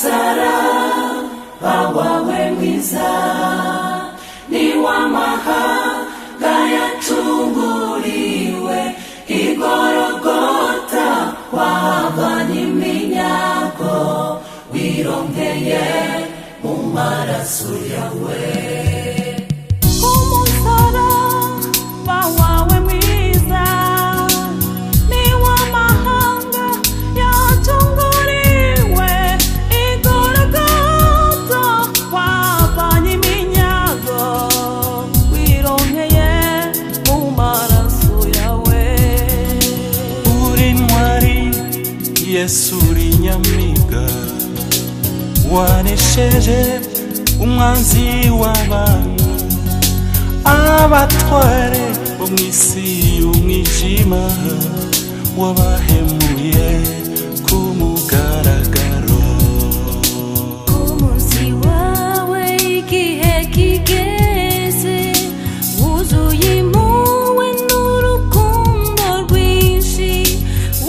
umusaraba wawe mwiza ni w'amahanga yacunguriwe igorogota wavanye iminyago wirongeye mu maraso yawe. Umusaraba wawe mwiza ni w'amahanga yacunguriwe igorogota wavanye iminyago wirongeye mu maraso yawe. Uri ntwari Yesu uri nyamiga wanesheje umwanzi w'abantu abatware bo mw'isi y'umwijima wabahemuye ku mugaragaro. Umunsi wawe igihe kigeze wuzuye impuhwe n'urukundo rwinshi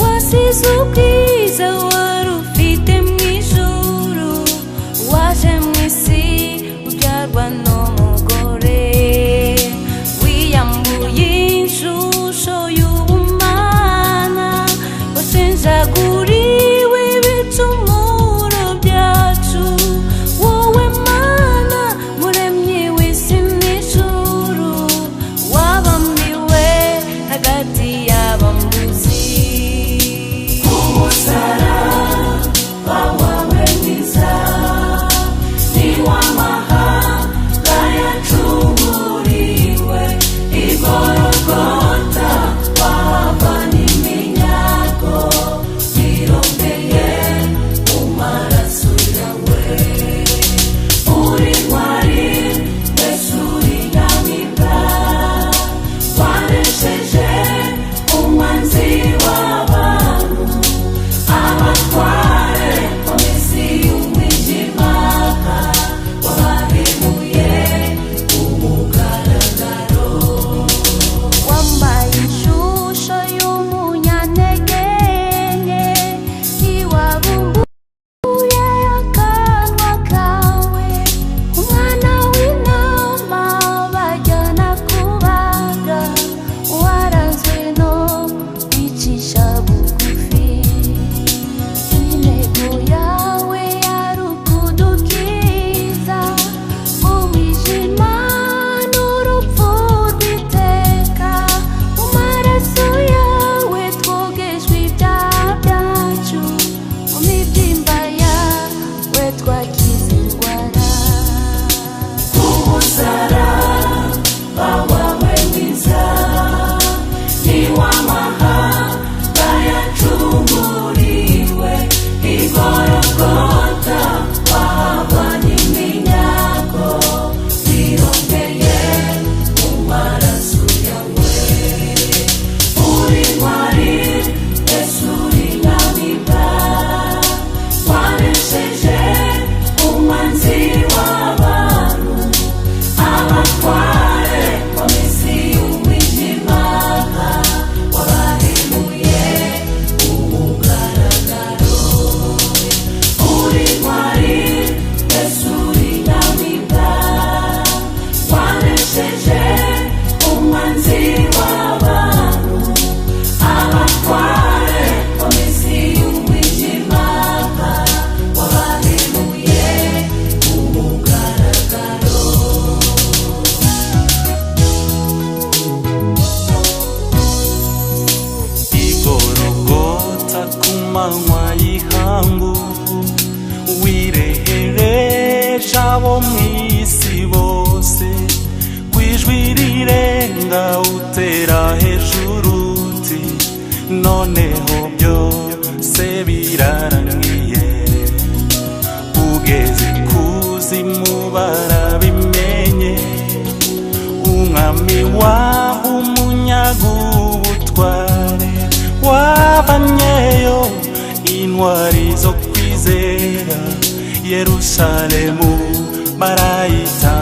wasize ubwiza wari ufite mw'ijuru waje mw'isi ubyarwa n'umugore wiyambuye ishusho y'ubumana washenjaguriwe ibicumuro byacu wowe Mana muremyi w'isi n'ijuru wabambiwe hagati y'abambuzi. Umusaraba wawe mwiza ni w'amahanga yacunguriwe igorogota wavanye iminyago wirongeye mu maraso yawe. Uri ntwari Yesu uri nyamibwa wanesheje umwanzi w'abantu abatware bo mw'isi y'umwijima wabahemuye ku mugaragaro. Wambaye ishusho y'umunyantege nke ntiwabumbuye akanwa kawe umwana w'intama bajyana kubaga waranzwe no kwicisha bugufi. Intego yawe yari ukudukiza umwijima n'urupfu rw'iteka mu maraso yawe twogejwe ibyaha byacu mu mibyimba yawe twakize indwara. Umusaraba wawe mwiza ni w'amahanga yacunguriwe igorogota wavanye iminyago wirongeye mu maraso yawe. Uri ntwari Yesu uri nyamibwa wanesheje umwanzi w'abantu abatware bo mw'isi y'umwijima wabahemuye ku mugaragaro. Uri ntwari Yesu uri nyamibwa wanesheje umwanzi w'abantu abatware bo mw'isi y'umwijima wabahemuye ku mugaragaro. Igorogota ku manywa y'ihangu wirehereje abo mw'isi bose kw'ijwi rirenga utera hejuru uti noneho byose birarangiye. Ugeze ikuzimu barabimenye umwami waho umunyaga ubutware wavanyeyo intwari zo kwizera Yerusalemu barayita